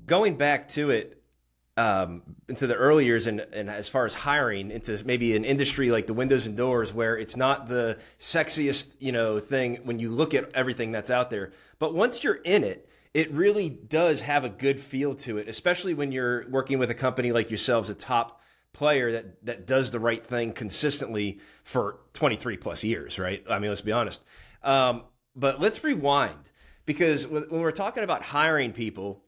Going back to it, into the early years, and as far as hiring into maybe an industry like the windows and doors, where it's not the sexiest, thing when you look at everything that's out there. But once you're in it, it really does have a good feel to it, especially when you're working with a company like yourselves, a top player that does the right thing consistently for 23 plus years, right? I mean, let's be honest. But let's rewind, because when we're talking about hiring people,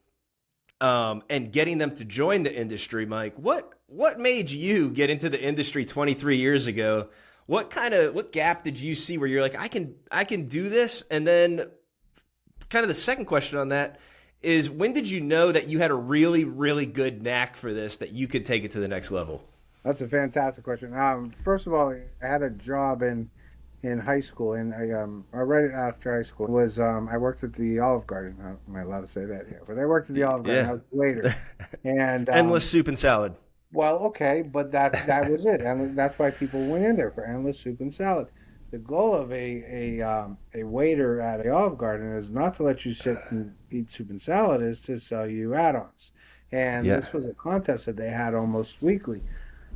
and getting them to join the industry, Mike, what made you get into the industry 23 years ago? What gap did you see where you're like, I can do this? And then kind of the second question on that is, when did you know that you had a really, really good knack for this, that you could take it to the next level? That's a fantastic question. First of all, I had a job in high school, and right after high school was I worked at the Olive Garden. Am I allowed to say that? Yeah, but I worked at the Olive Garden. I Yeah. was a waiter, and Endless soup and salad. well, okay, but that was it, and that's why people went in there for endless soup and salad. The goal of a waiter at a Olive Garden is not to let you sit and eat soup and salad, is to sell you add-ons. And Yeah. this was a contest that they had almost weekly.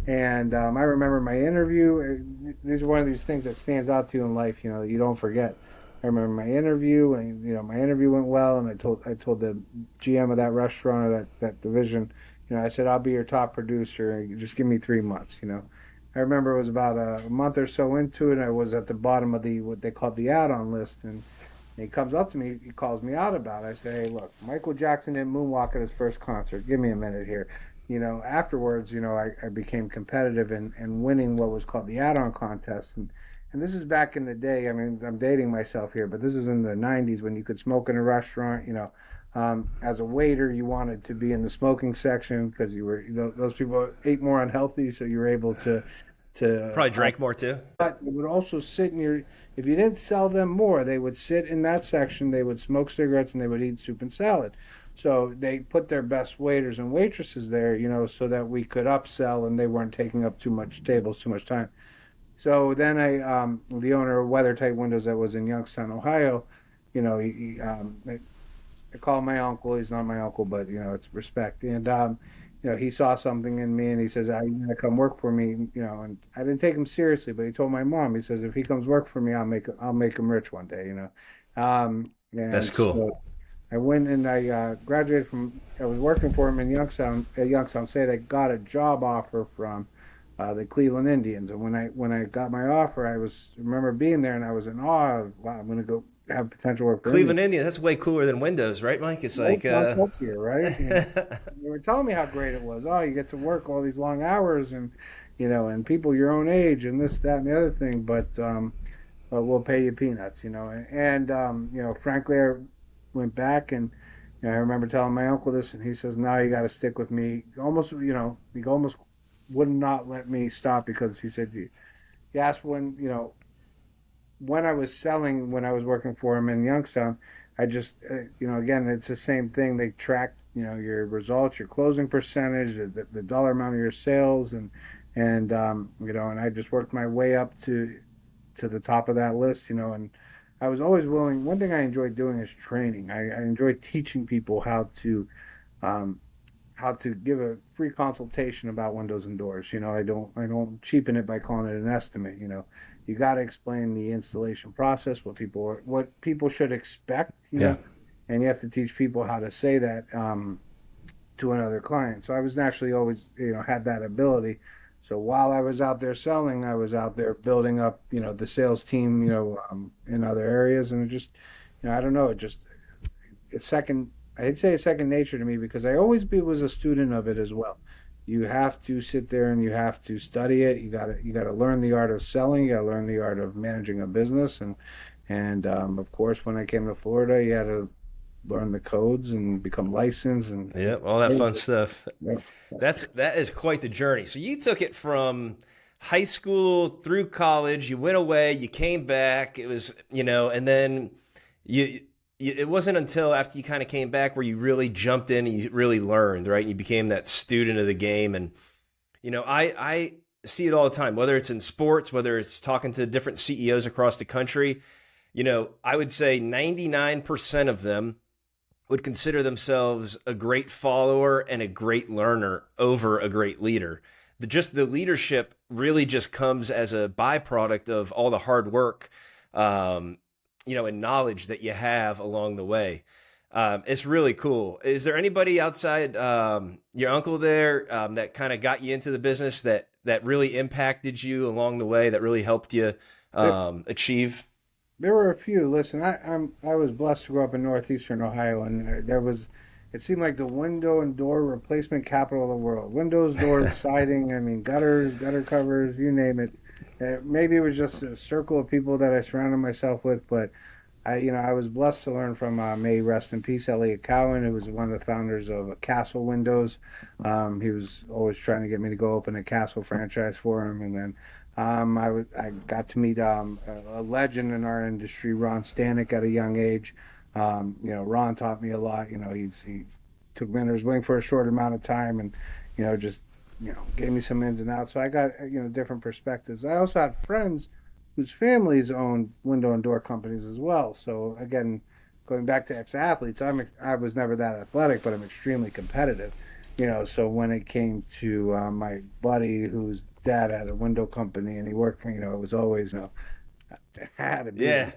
And I remember my interview. These are one of these things that stands out to you in life, you don't forget. I remember my interview, and my interview went well, and I told the GM of that restaurant, or that division, I said, I'll be your top producer. You just give me 3 months. I remember it was about a month or so into it, and I was at the bottom of the what they called the add-on list, and he comes up to me, he calls me out about it. I say, hey, look, Michael Jackson did Moonwalk at his first concert. Give me a minute here. Afterwards, I became competitive in winning what was called the add-on contest. And this is back in the day. I mean, I'm dating myself here, but this is in the 90s when you could smoke in a restaurant. As a waiter, you wanted to be in the smoking section because those people ate more unhealthy, so you were able to Probably drank more too. but they would also sit in your, if you didn't sell them more, they would sit in that section, they would smoke cigarettes, and they would eat soup and salad. So they put their best waiters and waitresses there, so that we could upsell and they weren't taking up too much tables, too much time. So then the owner of WeatherTight Windows that was in Youngstown, Ohio, I call him my uncle. He's not my uncle, but it's respect. And he saw something in me, and he says, "I, you gonna come work for me." And I didn't take him seriously, but he told my mom. He says, "If he comes work for me, I'll make him rich one day." That's And cool. so I went and I graduated from. I was working for him in Youngstown at Youngstown State. I got a job offer from the Cleveland Indians, and when I got my offer, remember being there, and I was in awe of, wow, I'm going to go have potential work for Indians. Cleveland Indians, that's way cooler than Windows, right, Mike? It's No, like, sounds sexier, right? They were telling me how great it was. Oh, you get to work all these long hours, and people your own age, and this, that, and the other thing, but we'll pay you peanuts. And frankly, I went back, and I remember telling my uncle this, and he says, "No, you got to stick with me." He almost would not let me stop, because he said, he asked when I was selling, when I was working for him in Youngstown. I just, again, it's the same thing. They track, your results, your closing percentage, the dollar amount of your sales, and I just worked my way up to the top of that list, and I was always willing. One thing I enjoyed doing is training. I enjoyed teaching people um, how to give a free consultation about windows and doors. I don't cheapen it by calling it an estimate. You got to explain the installation process, what people should expect. yeah. And you have to teach people how to say that to another client. So I was naturally always, had that ability. So while I was out there selling, I was out there building up, the sales team, in other areas, and it just, I don't know, it's second. I'd say it's second nature to me, because I always was a student of it as well. You have to sit there and you have to study it. You gotta learn the art of selling. You gotta learn the art of managing a business, and of course, when I came to Florida, you had to learn the codes and become licensed and. Yeah, all that fun stuff. Yeah. That is quite the journey. So you took it from high school through college. You went away. You came back. It was, and then it wasn't until after you kind of came back where you really jumped in and you really learned, right? And you became that student of the game. And I see it all the time, whether it's in sports, whether it's talking to different CEOs across the country. I would say 99% of them would consider themselves a great follower and a great learner over a great leader. The leadership really just comes as a byproduct of all the hard work, and knowledge that you have along the way. It's really cool. Is there anybody outside your uncle there that kind of got you into the business that really impacted you along the way, that really helped you achieve? There were a few. Listen, I was blessed to grow up in northeastern Ohio, and it seemed like the window and door replacement capital of the world. Windows, doors, siding. I mean, gutters, gutter covers, you name it. Maybe it was just a circle of people that I surrounded myself with, but I was blessed to learn from May rest in peace, Elliot Cowan, who was one of the founders of Castle Windows. He was always trying to get me to go open a Castle franchise for him, and then I got to meet a legend in our industry, Ron Stanek, at a young age. Ron taught me a lot. He took me under his wing for a short amount of time, and just gave me some ins and outs. So I got different perspectives. I also had friends whose families owned window and door companies as well. So again, going back to ex-athletes, I was never that athletic, but I'm extremely competitive. So when it came to my buddy whose dad had a window company and he worked for, it was always, it had to be. Yeah.